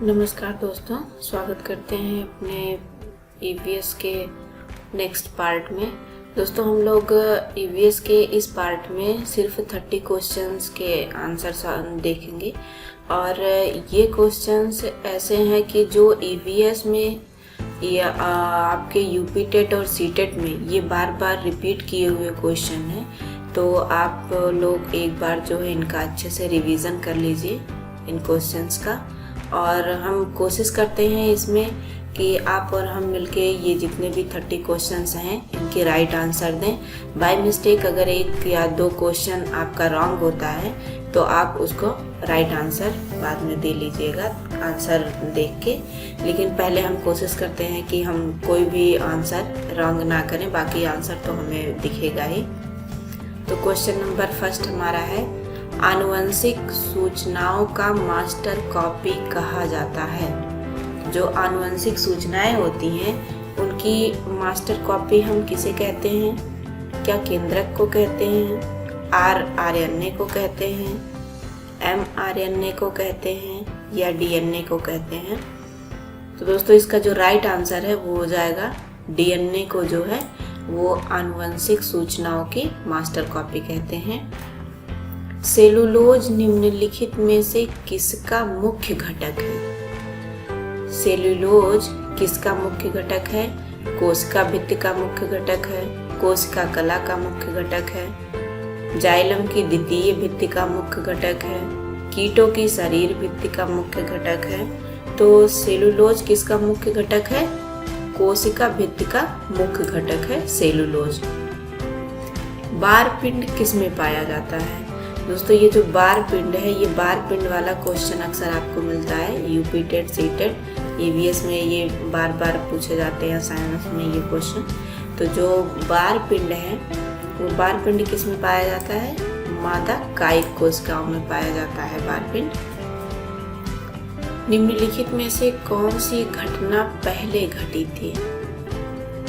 नमस्कार दोस्तों, स्वागत करते हैं अपने ईवीएस के नेक्स्ट पार्ट में। दोस्तों, हम लोग ईवीएस के इस पार्ट में सिर्फ 30 क्वेश्चंस के आंसर्स देखेंगे और ये क्वेश्चंस ऐसे हैं कि जो ईवीएस में या आपके यूपी टेट और सीटेट में ये बार बार रिपीट किए हुए क्वेश्चन हैं। तो आप लोग एक बार जो है इनका अच्छे से रिवीजन कर लीजिए इन क्वेश्चंस का, और हम कोशिश करते हैं इसमें कि आप और हम मिलके ये जितने भी 30 क्वेश्चंस हैं इनके राइट आंसर दें। बाय मिस्टेक अगर एक या दो क्वेश्चन आपका रॉन्ग होता है तो आप उसको राइट आंसर बाद में दे लीजिएगा आंसर देख के, लेकिन पहले हम कोशिश करते हैं कि हम कोई भी आंसर रॉन्ग ना करें, बाकी आंसर तो हमें दिखेगा ही। तो क्वेश्चन नंबर फर्स्ट हमारा है, आनुवंशिक सूचनाओं का मास्टर कॉपी कहा जाता है। जो आनुवंशिक सूचनाएं होती हैं उनकी मास्टर कॉपी हम किसे कहते हैं? क्या केंद्रक को कहते हैं, आरएनए को कहते हैं, एमआरएनए को कहते हैं या डीएनए को कहते हैं? तो दोस्तों, इसका जो राइट आंसर है वो हो जाएगा डीएनए को जो है वो आनुवंशिक सूचनाओं की मास्टर कॉपी कहते हैं। सेलुलोज निम्नलिखित में से किसका मुख्य घटक है? सेलुलोज किसका मुख्य घटक है? कोशिका भित्ति का मुख्य घटक है, कोशिका कला का मुख्य घटक है, जाइलम की द्वितीय भित्ति का मुख्य घटक है, कीटों की शरीर भित्ति का मुख्य घटक है। तो सेलुलोज किसका मुख्य घटक है? कोशिका भित्ति का मुख्य घटक है सेलुलोज। बार पिंड किस में पाया जाता है? दोस्तों, ये जो बार पिंड है, ये बार पिंड वाला क्वेश्चन अक्सर आपको मिलता है यूपी टेट सीटेट ईवीएस में, ये बार बार पूछे जाते हैं साइंस में ये क्वेश्चन। तो जो बार पिंड है वो बार पिंड किस में पाया जाता है? मादा कायिक कोशिकाओं में पाया जाता है बार पिंड। निम्नलिखित में से कौन सी घटना पहले घटी थी?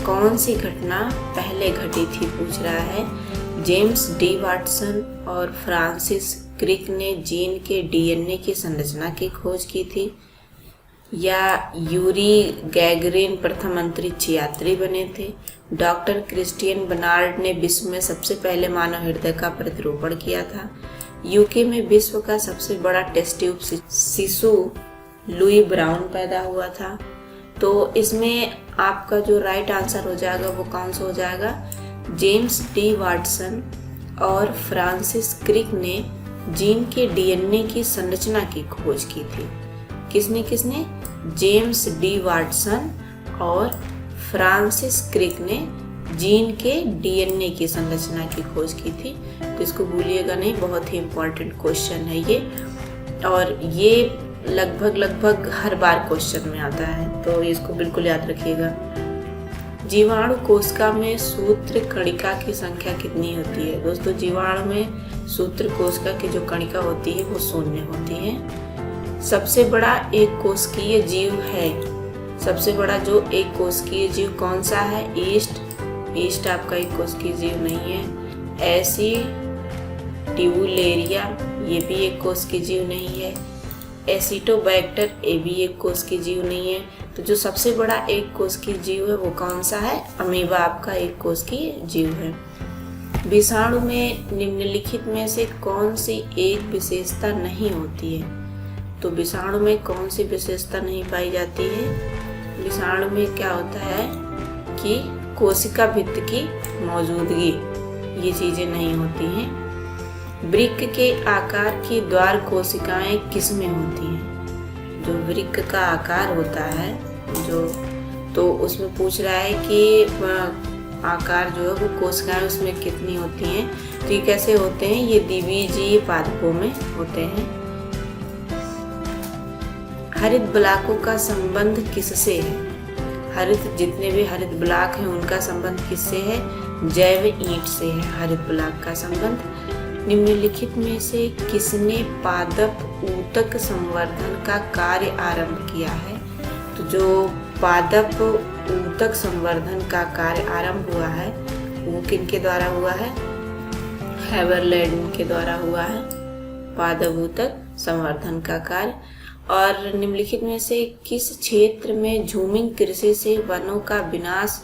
कौन सी घटना पहले घटी थी पूछ रहा है। जेम्स डी वाटसन और फ्रांसिस क्रिक ने जीन के डीएनए की संरचना की खोज की थी, या यूरी गैगरिन प्रथम अंतरिक्ष यात्री बने थे, डॉक्टर क्रिस्टियन बर्नार्ड ने विश्व में सबसे पहले मानव हृदय का प्रतिरूपण किया था, यूके में विश्व का सबसे बड़ा टेस्ट ट्यूब शिशु लुई ब्राउन पैदा हुआ था। तो इसमें आपका जो राइट आंसर हो जाएगा वो कौन सा हो जाएगा? जेम्स डी वाटसन और फ्रांसिस क्रिक ने जीन के डीएनए की संरचना की खोज की थी। किसने? जेम्स डी वाटसन और फ्रांसिस क्रिक ने जीन के डीएनए की संरचना की खोज की थी। तो इसको भूलिएगा नहीं, बहुत ही इम्पोर्टेंट क्वेश्चन है ये, और ये लगभग हर बार क्वेश्चन में आता है, तो इसको बिल्कुल याद रखिएगा। जीवाणु कोशिका में सूत्र कणिका की संख्या कितनी होती है? दोस्तों, जीवाणु में सूत्र कोशिका की जो कणिका होती है वो 0 होती है। सबसे बड़ा एक कोशिकीय जीव है, सबसे बड़ा जो एक कोशिकीय जीव कौन सा है? ईस्ट आपका एक कोशिकीय जीव नहीं है। एसिटिवुलेरिया ये भी एक कोशिकीय जीव नहीं है। एसिटोबैक्टर ये भी एक कोशिकीय जीव नहीं है। तो जो सबसे बड़ा एक कोशिकीय जीव है वो कौन सा है? अमीबा आपका एक कोशिकीय जीव है। विषाणु में निम्नलिखित में से कौन सी एक विशेषता नहीं होती है? तो विषाणु में कौन सी विशेषता नहीं पाई जाती है? विषाणु में क्या होता है कि कोशिका भित्ति की मौजूदगी, ये चीजें नहीं होती हैं। वृक्क के आकार की द्वार कोशिकाएं किस में होती हैं? जो वृक्क का आकार होता है तो उसमें पूछ रहा है कि आकार जो है वो कोशिकाएं उसमें कितनी होती हैं। तो ये कैसे होते हैं? ये द्विबीजीय पादपों में होते हैं। हरित ब्लॉकों का संबंध किससे है? जितने भी हरित ब्लॉक हैं उनका संबंध किससे है? जैव ईंट से है हरित ब्लॉक का संबंध। निम्नलिखित में से किसने पादप ऊतक संवर्धन का कार्य आरंभ किया है? तो जो पादप ऊतक संवर्धन का कार्य आरंभ हुआ है वो किनके द्वारा हुआ है? हेवरलैंड के द्वारा हुआ है पादप ऊतक संवर्धन का कार्य। और निम्नलिखित में से किस क्षेत्र में झूमिंग कृषि से वनों का विनाश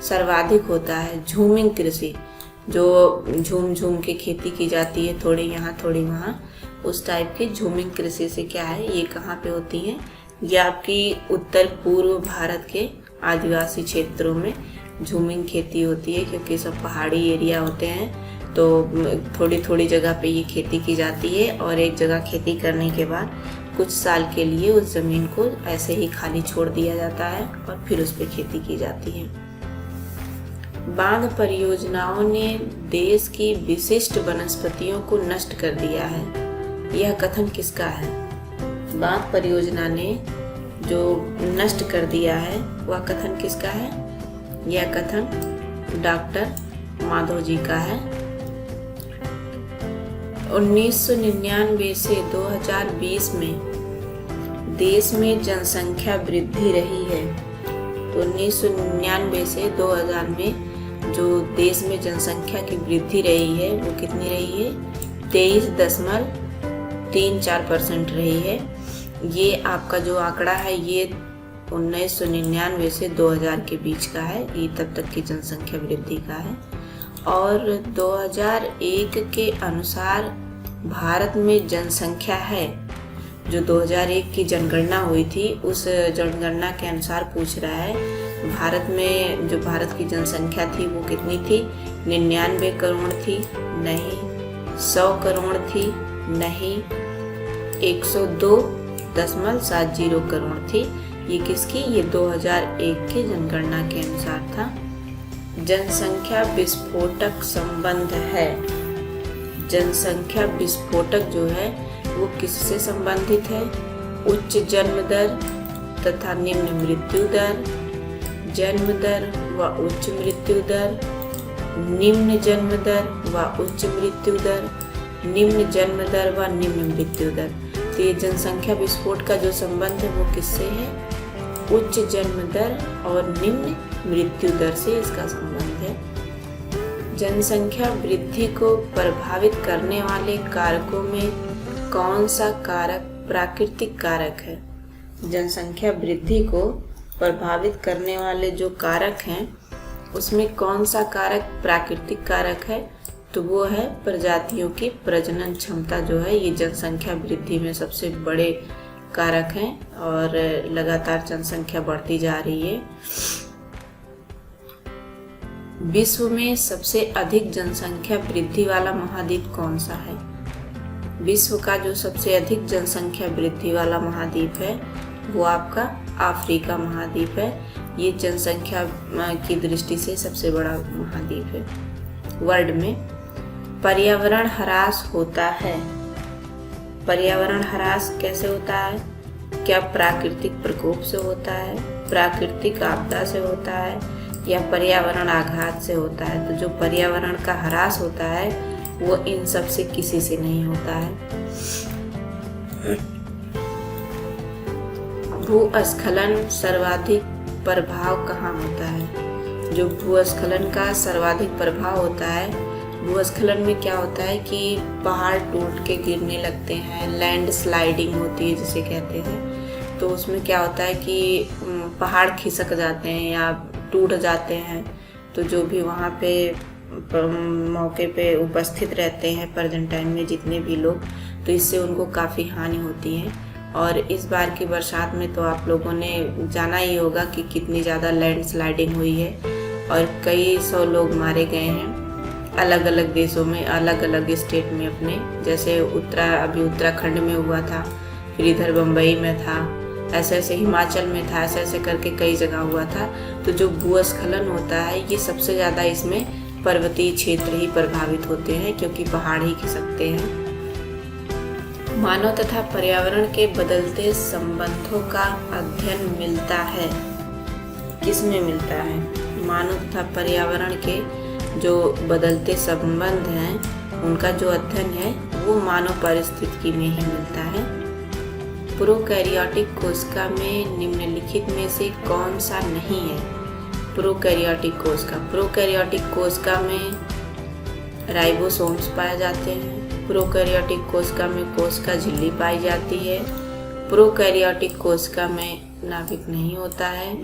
सर्वाधिक होता है? झूमिंग कृषि, जो झूम झूम के खेती की जाती है, थोड़ी यहाँ थोड़ी वहाँ, उस टाइप की झूमिंग कृषि से क्या है, ये कहाँ पे होती है? ये आपकी उत्तर पूर्व भारत के आदिवासी क्षेत्रों में झूमिंग खेती होती है, क्योंकि सब पहाड़ी एरिया होते हैं, तो थोड़ी थोड़ी जगह पे ये खेती की जाती है और एक जगह खेती करने के बाद कुछ साल के लिए उस ज़मीन को ऐसे ही खाली छोड़ दिया जाता है और फिर उस पर खेती की जाती है। बांध परियोजनाओं ने देश की विशिष्ट वनस्पतियों को नष्ट कर दिया है, यह कथन किसका है? बांध परियोजना ने जो नष्ट कर दिया है वह कथन किसका है? यह कथन डॉक्टर माधव जी का है। 1999 से 2020 में देश में जनसंख्या वृद्धि रही है। तो 1999 से 2000 में जो देश में जनसंख्या की वृद्धि रही है वो कितनी रही है? 23.34% रही है। ये आपका जो आंकड़ा है ये 1999 से 2000 के बीच का है, ये तब तक की जनसंख्या वृद्धि का है। और 2001 के अनुसार भारत में जनसंख्या है, जो 2001 की जनगणना हुई थी उस जनगणना के अनुसार पूछ रहा है भारत में जो भारत की जनसंख्या थी वो कितनी थी? 99 करोड़ थी? नहीं। 100 करोड़ थी? नहीं। 102.70 करोड़ थी। ये किसकी? ये 2001 की जनगणना के अनुसार था। जनसंख्या विस्फोटक संबंध है। जनसंख्या विस्फोटक जो है वो किससे संबंधित है? उच्च जन्म दर तथा निम्न मृत्यु दर, जन्म दर व उच्च मृत्यु दर, निम्न जन्म दर व उच्च मृत्यु दर, निम्न जन्म दर व निम्न मृत्यु दर। तो ये जनसंख्या विस्फोट का जो संबंध है वो किससे है? उच्च जन्म दर और निम्न मृत्यु दर से इसका संबंध है। जनसंख्या वृद्धि को प्रभावित करने वाले कारकों में कौन सा कारक प्राकृतिक कारक है? जनसंख्या वृद्धि को प्रभावित करने वाले जो कारक हैं उसमें कौन सा कारक प्राकृतिक कारक है? तो वो है प्रजातियों की प्रजनन क्षमता जो है, ये जनसंख्या वृद्धि में सबसे बड़े कारक हैं और लगातार जनसंख्या बढ़ती जा रही है। विश्व में सबसे अधिक जनसंख्या वृद्धि वाला महाद्वीप कौन सा है? विश्व का जो सबसे अधिक जनसंख्या वृद्धि वाला महाद्वीप है वो आपका अफ्रीका महाद्वीप है। ये जनसंख्या की दृष्टि से सबसे बड़ा महाद्वीप है वर्ल्ड में। पर्यावरण ह्रास होता है। पर्यावरण ह्रास कैसे होता है? क्या प्राकृतिक प्रकोप से होता है, प्राकृतिक आपदा से होता है, या पर्यावरण आघात से होता है? तो जो पर्यावरण का ह्रास होता है वो इन सब से किसी से नहीं होता है। भूस्खलन सर्वाधिक प्रभाव कहाँ होता है? जो भूस्खलन का सर्वाधिक प्रभाव होता है, भूस्खलन में क्या होता है कि पहाड़ टूट के गिरने लगते हैं, लैंड स्लाइडिंग होती है जिसे कहते हैं। तो उसमें क्या होता है कि पहाड़ खिसक जाते हैं या टूट जाते हैं। तो जो भी वहाँ पे मौके पे उपस्थित रहते हैं प्रेजेंट टाइम में जितने भी लोग, तो इससे उनको काफ़ी हानि होती है। और इस बार की बरसात में तो आप लोगों ने जाना ही होगा कि कितनी ज़्यादा लैंड स्लाइडिंग हुई है और कई 100 लोग मारे गए हैं अलग अलग देशों में, अलग अलग स्टेट में अपने। जैसे अभी उत्तराखंड में हुआ था, फिर इधर बम्बई में था, ऐसे ऐसे हिमाचल में था, ऐसे ऐसे करके कई जगह हुआ था। तो जो भूस्खलन होता है ये सबसे ज़्यादा इसमें पर्वतीय क्षेत्र ही प्रभावित होते हैं, क्योंकि पहाड़ ही खिसकते हैं। मानव तथा पर्यावरण के बदलते संबंधों का अध्ययन मिलता है। किसमें मिलता है? मानव तथा पर्यावरण के जो बदलते संबंध हैं उनका जो अध्ययन है वो मानव पारिस्थितिकी में ही मिलता है। प्रोकैरियोटिक कोशिका में निम्नलिखित में से कौन सा नहीं है? प्रोकैरियोटिक कोशिका, प्रोकैरियोटिक कोशिका में राइबोसोम्स पाए जाते हैं। प्रोकैरियोटिक कोशिका में कोशिका झिल्ली पाई जाती है। प्रोकैरियोटिक कोशिका में नाभिक नहीं होता है।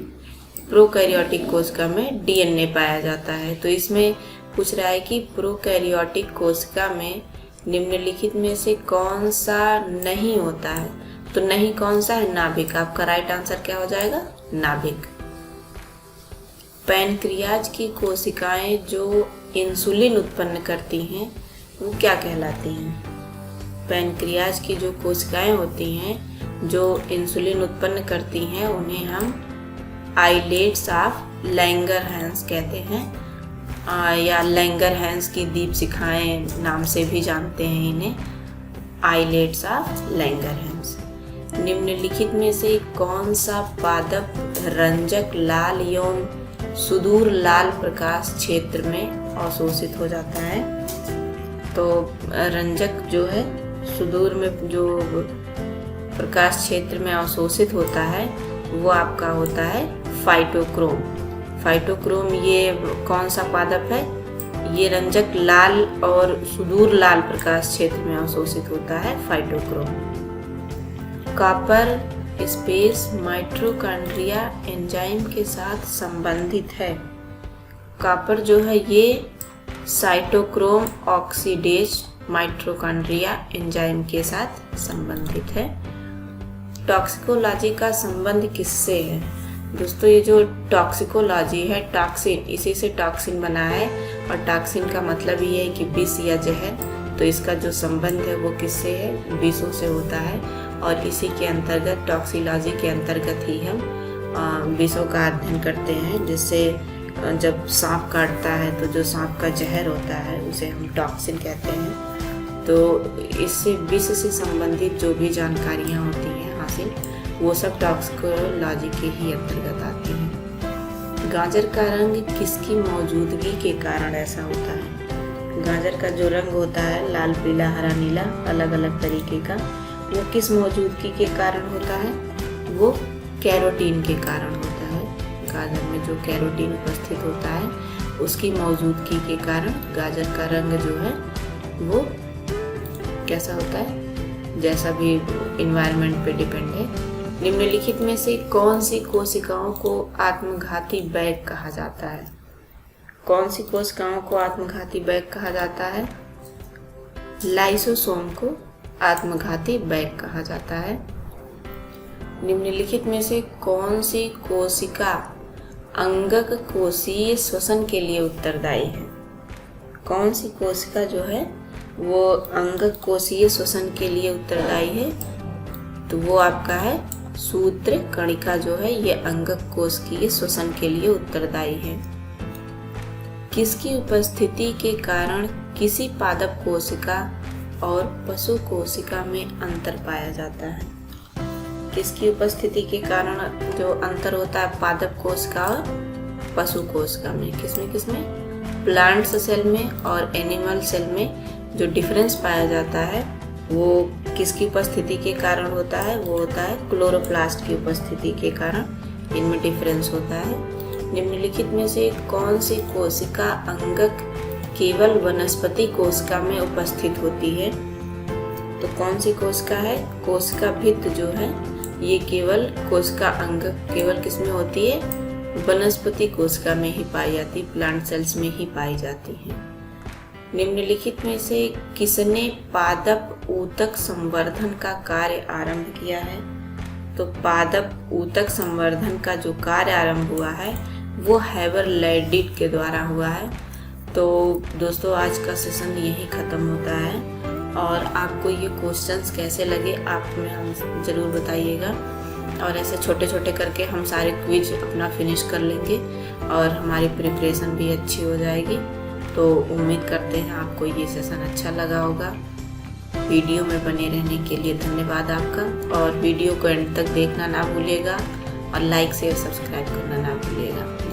प्रोकैरियोटिक कोशिका में डीएनए पाया जाता है। तो इसमें पूछ रहा है कि प्रोकैरियोटिक कोशिका में निम्नलिखित में से कौन सा नहीं होता है। तो नहीं कौन सा है? नाभिक। आपका राइट आंसर क्या हो जाएगा? नाभिक। पैनक्रियाज की कोशिकाएं जो इंसुलिन उत्पन्न करती हैं वो क्या कहलाती हैं? पैनक्रियाज की जो कोशिकाएं होती हैं जो इंसुलिन उत्पन्न करती हैं उन्हें हम आइलेट्स ऑफ लैंगरहैंस कहते हैं, या लैंगरहैंस की दीपशिखाएं नाम से भी जानते हैं इन्हें, आइलेट्स ऑफ लैंगरहैंस। निम्नलिखित में से कौन सा पादप रंजक लाल एवं सुदूर लाल प्रकाश क्षेत्र में अवशोषित हो जाता है? तो रंजक जो है सुदूर में जो प्रकाश क्षेत्र में अवशोषित होता है वो आपका होता है फाइटोक्रोम। फाइटोक्रोम ये कौन सा पादप है? ये रंजक लाल और सुदूर लाल प्रकाश क्षेत्र में अवशोषित होता है phytochrome. Copper space mitochondria enzyme के साथ संबंधित है। कॉपर जो है ये साइटोक्रोम ऑक्सीडेज माइटोकॉन्ड्रिया एंजाइम के साथ संबंधित है। टॉक्सिकोलॉजी का संबंध किससे है? दोस्तों ये जो टॉक्सिकोलॉजी है, टॉक्सिन, इसी से टॉक्सिन बना है और टॉक्सिन का मतलब ये है कि विष या जहर। तो इसका जो संबंध है वो किससे है? विषों से होता है और इसी के अंतर्गत टॉक्सिकोलॉजी के अंतर्गत ही हम विषों का अध्ययन करते हैं। जिससे जब सांप काटता है तो जो सांप का जहर होता है उसे हम टॉक्सिन कहते हैं। तो इससे विष से संबंधित जो भी जानकारियाँ होती हैं हासिल, वो सब टॉक्सिकोलॉजी के ही अंतर्गत आती हैं। गाजर का रंग किसकी मौजूदगी के कारण ऐसा होता है? गाजर का जो रंग होता है लाल, पीला, हरा, नीला, अलग अलग तरीके का, वो किस मौजूदगी के कारण होता है? वो कैरोटीन के कारण होता है। गाजर में जो कैरोटीन उपस्थित होता है उसकी मौजूदगी के कारण गाजर का रंग जो है वो कैसा होता है? जैसा भी इन्वायरमेंट पे डिपेंड है। निम्नलिखित में से कौन सी कोशिकाओं को आत्मघाती बैग कहा जाता है? कौन सी कोशिकाओं को आत्मघाती बैग कहा जाता है? लाइसोसोम को आत्मघाती बैग कहा जाता है। निम्नलिखित में से कौन सी कोशिका अंगक कोशीय श्वसन के लिए उत्तरदायी है? कौन सी कोशिका जो है वो अंगक कोशीय श्वसन के लिए उत्तरदायी है? तो वो आपका है सूत्र कणिका जो है ये अंगक कोशिकीय श्वसन के लिए उत्तरदायी है। किसकी उपस्थिति के कारण किसी पादप कोशिका और पशु कोशिका में अंतर पाया जाता है? किसकी उपस्थिति के कारण जो अंतर होता है पादप कोशिका और पशु कोशिका में? किसमें? प्लांट्स सेल में और एनिमल सेल में जो डिफरेंस पाया जाता है वो किसकी उपस्थिति के कारण होता है? वो होता है क्लोरोप्लास्ट की उपस्थिति के कारण इनमें डिफरेंस होता है। निम्नलिखित में से कौन सी कोशिका अंगक केवल वनस्पति कोशिका में उपस्थित होती है? तो कौन सी कोशिका है? कोशिका भित्त जो है ये केवल कोशिका अंगक केवल किसमें होती है? वनस्पति कोशिका में ही पाई जाती, प्लांट सेल्स में ही पाई जाती है। निम्नलिखित में से किसने पादप ऊतक संवर्धन का कार्य आरंभ किया है? तो पादप ऊतक संवर्धन का जो कार्य आरंभ हुआ है वो हेबर लैडिट के द्वारा हुआ है। तो दोस्तों आज का सेशन यही ख़त्म होता है और आपको ये क्वेश्चंस कैसे लगे आप में हम ज़रूर बताइएगा। और ऐसे छोटे छोटे करके हम सारे क्विज अपना फिनिश कर लेंगे और हमारी प्रिपरेशन भी अच्छी हो जाएगी। तो उम्मीद करते हैं आपको ये सेशन अच्छा लगा होगा। वीडियो में बने रहने के लिए धन्यवाद आपका और वीडियो को एंड तक देखना ना भूलिएगा और लाइक शेयर सब्सक्राइब करना ना भूलिएगा।